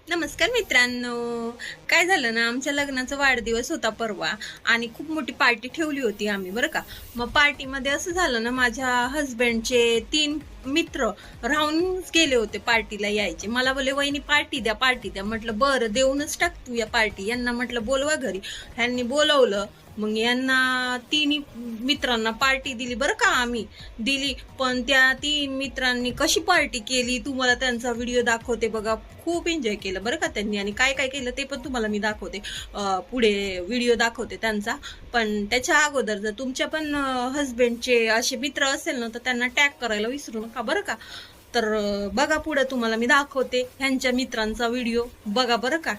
नमस्कार मित्रांनो. काय झालं ना, आमच्या लग्नाचा वाढदिवस होता परवा आणि खूप मोठी पार्टी ठेवली होती आम्ही, बरं का. मग पार्टीमध्ये असं झालं ना, माझ्या हस्बंडचे 3 मित्र राहून गेले होते पार्टीला यायचे. मला बोले, वहिनी पार्टी द्या, पार्टी द्या. म्हटलं बरं, देऊनच टाक तू या पार्टी. यांना म्हटलं बोलवा घरी. ह्यांनी बोलवलं. मग यांना 3 मित्रांना पार्टी दिली, बरं का. आम्ही दिली, पण त्या 3 मित्रांनी कशी पार्टी केली तुम्हाला त्यांचा व्हिडिओ दाखवते बघा. खूप एन्जॉय केलं बरं का त्यांनी, आणि काय काय केलं ते पण तुम्हाला मी दाखवते. पुढे व्हिडिओ दाखवते त्यांचा. पण त्याच्या अगोदर जर तुमच्या पण हस्बंडचे असे मित्र असेल ना, तर त्यांना टॅग करायला विसरू नका बरं का. तर बघा, पुढे तुम्हाला मी दाखवते ह्यांच्या मित्रांचा व्हिडिओ बघा बरं का.